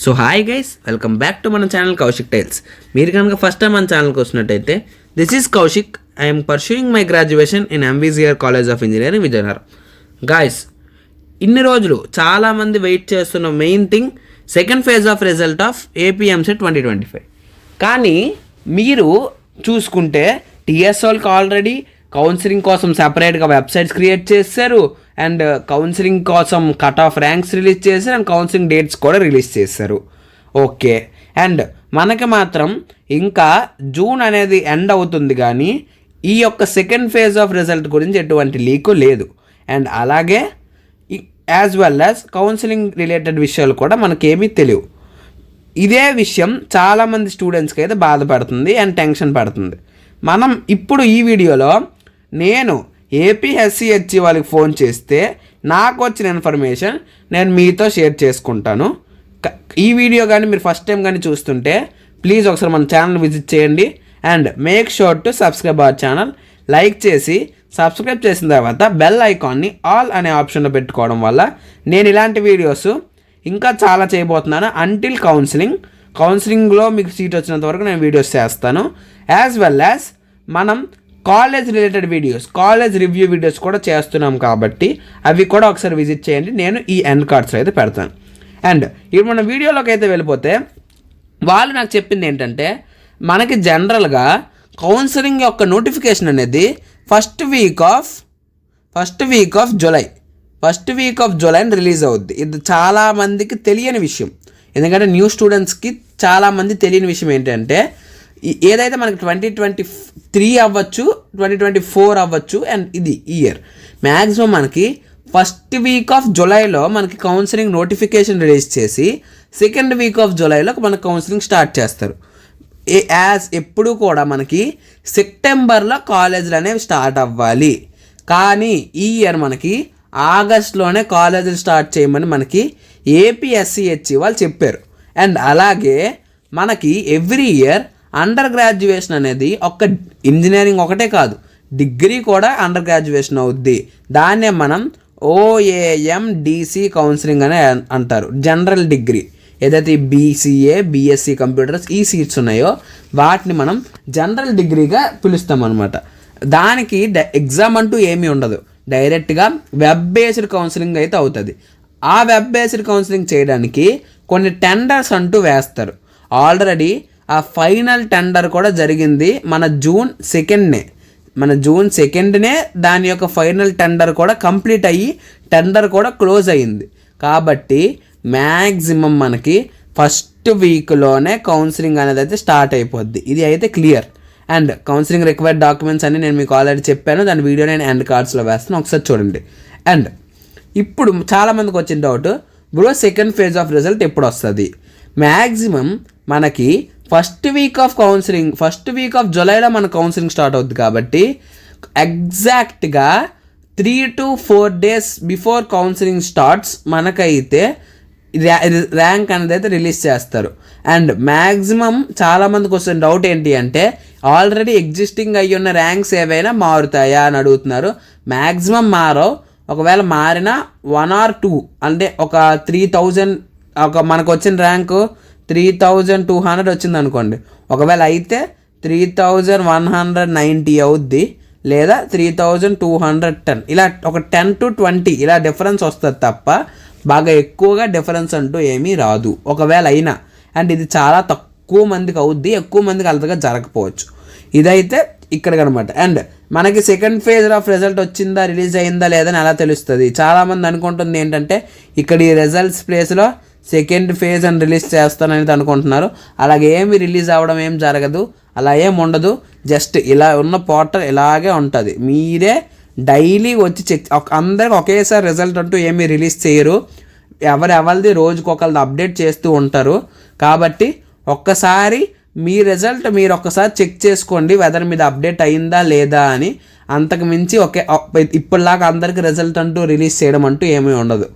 So hi guys, welcome back to మన channel Kaushik tiles. మీరు కనుక ఫస్ట్ టైం మన ఛానల్కి వచ్చినట్టయితే this is Kaushik. I'm pursuing my graduation in MVGR college of engineering Vizianagaram. Guys, ఇన్ని రోజులు చాలామంది వెయిట్ చేస్తున్న main thing second phase of result of AP EAMCET 2025. కానీ మీరు చూసుకుంటే టీఎస్ఓల్కి ఆల్రెడీ కౌన్సిలింగ్ కోసం సెపరేట్గా వెబ్సైట్స్ క్రియేట్ చేశారు అండ్ కౌన్సిలింగ్ కోసం కట్ ఆఫ్ ర్యాంక్స్ రిలీజ్ చేశారు అండ్ కౌన్సిలింగ్ డేట్స్ కూడా రిలీజ్ చేశారు. ఓకే, అండ్ మనకి మాత్రం ఇంకా జూన్ అనేది ఎండ్ అవుతుంది, కానీ ఈ యొక్క సెకండ్ ఫేజ్ ఆఫ్ రిజల్ట్ గురించి ఎటువంటి లీకు లేదు. అండ్ అలాగే as well as counselling related విషయాలు కూడా మనకేమీ తెలియవు. ఇదే విషయం చాలామంది స్టూడెంట్స్కి అయితే బాధపడుతుంది అండ్ టెన్షన్ పడుతుంది. మనం ఇప్పుడు ఈ వీడియోలో నేను ఏపీఎస్సిహెచ్సి వాళ్ళకి ఫోన్ చేస్తే నాకు వచ్చిన ఇన్ఫర్మేషన్ నేను మీతో షేర్ చేసుకుంటాను. ఈ వీడియో కానీ మీరు ఫస్ట్ టైం కానీ చూస్తుంటే ప్లీజ్ ఒకసారి మన ఛానల్ విజిట్ చేయండి and make sure to subscribe our channel. Like చేసి సబ్స్క్రైబ్ చేసిన తర్వాత బెల్ ఐకాన్ని ఆల్ అనే ఆప్షన్లో పెట్టుకోవడం వల్ల నేను ఇలాంటి వీడియోస్ ఇంకా చాలా చేయబోతున్నాను. అంటిల్ కౌన్సిలింగ్లో మీకు సీట్ వచ్చినంత వరకు నేను వీడియోస్ చేస్తాను. యాజ్ వెల్ యాజ్ మనం college related videos, college review videos కూడా చేస్తున్నాం కాబట్టి అవి కూడా ఒకసారి విజిట్ చేయండి. నేను ఈ ఎండ్ కార్డ్స్లో అయితే పెడతాను. అండ్ ఇప్పుడు మన వీడియోలోకి అయితే వెళ్ళిపోతే వాళ్ళు నాకు చెప్పింది ఏంటంటే, మనకి జనరల్గా కౌన్సిలింగ్ యొక్క నోటిఫికేషన్ అనేది first week off July release అవుద్ది. ఇది చాలామందికి తెలియని విషయం, ఎందుకంటే న్యూ స్టూడెంట్స్కి చాలామంది తెలియని విషయం ఏంటంటే, ఏదైతే మనకి 2023 అవ్వచ్చు, 2024 అవ్వచ్చు అండ్ ఇది ఇయర్ మ్యాక్సిమం మనకి ఫస్ట్ వీక్ ఆఫ్ జూలైలో మనకి కౌన్సిలింగ్ నోటిఫికేషన్ రిలీజ్ చేసి సెకండ్ వీక్ ఆఫ్ జూలైలో మనకి కౌన్సిలింగ్ స్టార్ట్ చేస్తారు. ఎప్పుడు కూడా మనకి సెప్టెంబర్లో కాలేజీలు అనేవి స్టార్ట్ అవ్వాలి, కానీ ఈ ఇయర్ మనకి ఆగస్ట్లోనే కాలేజీలు స్టార్ట్ చేయమని మనకి ఏపీఎస్సిహెచ్సి వాళ్ళు చెప్పారు. అండ్ అలాగే మనకి ఎవ్రీ ఇయర్ అండర్ గ్రాడ్యుయేషన్ అనేది ఒక్క ఇంజనీరింగ్ ఒకటే కాదు, డిగ్రీ కూడా అండర్ గ్రాడ్యుయేషన్ అవుద్ది. దాన్నే మనం ఓఏఎండిసి కౌన్సిలింగ్ అనే అంటారు. జనరల్ డిగ్రీ ఏదైతే బీసీఏ, బీఎస్సీ కంప్యూటర్స్ ఈ సీట్స్ ఉన్నాయో వాటిని మనం జనరల్ డిగ్రీగా పిలుస్తాం అనమాట. దానికి ఎగ్జామ్ అంటూ ఏమీ ఉండదు, డైరెక్ట్గా వెబ్ బేస్డ్ కౌన్సిలింగ్ అయితే అవుతుంది. ఆ వెబ్ బేస్డ్ కౌన్సిలింగ్ చేయడానికి కొన్ని టెండర్స్ అంటూ వేస్తారు. ఆల్రెడీ ఆ ఫైనల్ టెండర్ కూడా జరిగింది మన జూన్ 2నే దాని యొక్క ఫైనల్ టెండర్ కూడా కంప్లీట్ అయ్యి టెండర్ కూడా క్లోజ్ అయ్యింది. కాబట్టి మ్యాక్సిమం మనకి ఫస్ట్ వీక్లోనే కౌన్సిలింగ్ అనేది అయితే స్టార్ట్ అయిపోద్ది. ఇది అయితే clear. And counselling required documents అన్ని నేను మీకు ఆల్రెడీ చెప్పాను, దాని వీడియో నేను ఎండ్ కార్డ్స్లో వేస్తాను, ఒకసారి చూడండి. అండ్ ఇప్పుడు చాలామందికి వచ్చిన doubt, bro second phase of result ఎప్పుడు వస్తుంది? మ్యాక్సిమం మనకి ఫస్ట్ వీక్ ఆఫ్ జూలైలో మన కౌన్సిలింగ్ స్టార్ట్ అవుద్ది. కాబట్టి ఎగ్జాక్ట్గా 3 to 4 days before counselling starts మనకైతే ర్యాంక్ అనేది అయితే రిలీజ్ చేస్తారు. అండ్ మ్యాక్సిమం చాలామందికి వస్తున్న డౌట్ ఏంటి అంటే, ఆల్రెడీ ఎగ్జిస్టింగ్ అయ్యి ఉన్న ర్యాంక్స్ ఏవైనా మారుతాయా అని అడుగుతున్నారు. మ్యాక్సిమం మారో, ఒకవేళ మారినా 1 or 2 అంటే ఒక 3000 మనకు వచ్చిన ర్యాంకు 3200 వచ్చింది అనుకోండి, ఒకవేళ అయితే 3190 అవుద్ది, లేదా 3210, ఇలా ఒక 10 to 20 ఇలా డిఫరెన్స్ వస్తుంది తప్ప బాగా ఎక్కువగా డిఫరెన్స్ అంటూ ఏమీ రాదు ఒకవేళ అయినా. అండ్ ఇది చాలా తక్కువ మందికి అవుద్ది, ఎక్కువ మందికి అంతగా జరగకపోవచ్చు. ఇదైతే ఇక్కడ అనమాట. అండ్ మనకి సెకండ్ ఫేజ్ ఆఫ్ రిజల్ట్ వచ్చిందా, రిలీజ్ అయిందా లేదని ఎలా తెలుస్తుంది? చాలామంది అనుకుంటుంది ఏంటంటే, ఇక్కడ ఈ రిజల్ట్స్ ప్లేస్లో సెకండ్ ఫేజ్ అని రిలీజ్ చేస్తాననేది అనుకుంటున్నారు. అలాగే ఏమి రిలీజ్ అవ్వడం ఏం జరగదు, అలా ఏం ఉండదు. జస్ట్ ఇలా ఉన్న పోర్టల్ ఇలాగే ఉంటుంది. మీరే డైలీ వచ్చి అందరికి ఒకేసారి రిజల్ట్ అంటూ ఏమీ రిలీజ్ చేయరు. ఎవరిది రోజుకొకరిది అప్డేట్ చేస్తూ ఉంటారు. కాబట్టి ఒక్కసారి మీ రిజల్ట్ మీరు ఒక్కసారి చెక్ చేసుకోండి, వెదర్ మీద అప్డేట్ అయిందా లేదా అని. అంతకు మించి ఇప్పటిలాగా అందరికీ రిజల్ట్ అంటూ రిలీజ్ చేయడం అంటూ ఏమీ ఉండదు.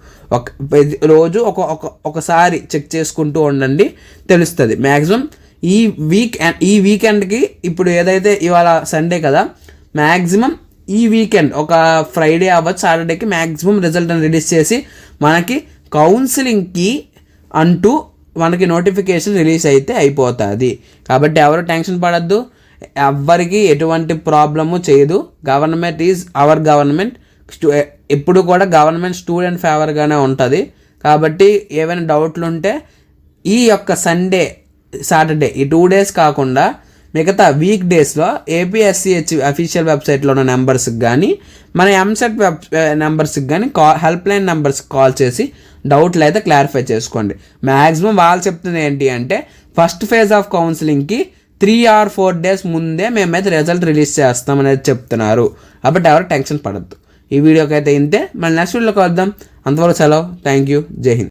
రోజు ఒకసారి చెక్ చేసుకుంటూ ఉండండి, తెలుస్తుంది. మ్యాక్సిమం ఈ వీకెండ్కి, ఇప్పుడు ఏదైతే ఇవాళ సండే కదా, మ్యాక్సిమం ఈ వీకెండ్ ఒక ఫ్రైడే అవ్వచ్చు, సాటర్డేకి మ్యాక్సిమం రిజల్ట్ అని రిలీజ్ చేసి మనకి కౌన్సిలింగ్కి అంటూ మనకి నోటిఫికేషన్ రిలీజ్ అయితే అయిపోతుంది. కాబట్టి ఎవరు టెన్షన్ పడద్దు, ఎవ్వరికి ఎటువంటి ప్రాబ్లము చేయదు. Government is our government. ఎప్పుడు కూడా గవర్నమెంట్ స్టూడెంట్ ఫేవర్గానే ఉంటుంది. కాబట్టి ఏవైనా డౌట్లు ఉంటే ఈ యొక్క సండే, సాటర్డే ఈ 2 days కాకుండా మిగతా వీక్ డేస్లో ఏపీఎస్సిహెచ్ అఫీషియల్ వెబ్సైట్లో ఉన్న నెంబర్స్కి కానీ మన ఎంసెట్ నెంబర్స్కి కానీ హెల్ప్ లైన్ నెంబర్స్కి కాల్ చేసి డౌట్లు అయితే క్లారిఫై చేసుకోండి. మ్యాక్సిమం వాళ్ళు చెప్తుంది ఏంటి అంటే first phase of కౌన్సిలింగ్కి 3 or 4 days ముందే మేమైతే రిజల్ట్ రిలీజ్ చేస్తామనేది చెప్తున్నారు. కాబట్టి ఎవరు టెన్షన్ పడద్దు. ఈ వీడియోకి అయితే ఇంతే. మళ్ళీ నెక్స్ట్ వీడియోలో కలుద్దాం. అంతవరకు సెలవు. Thank you. జై హింద్.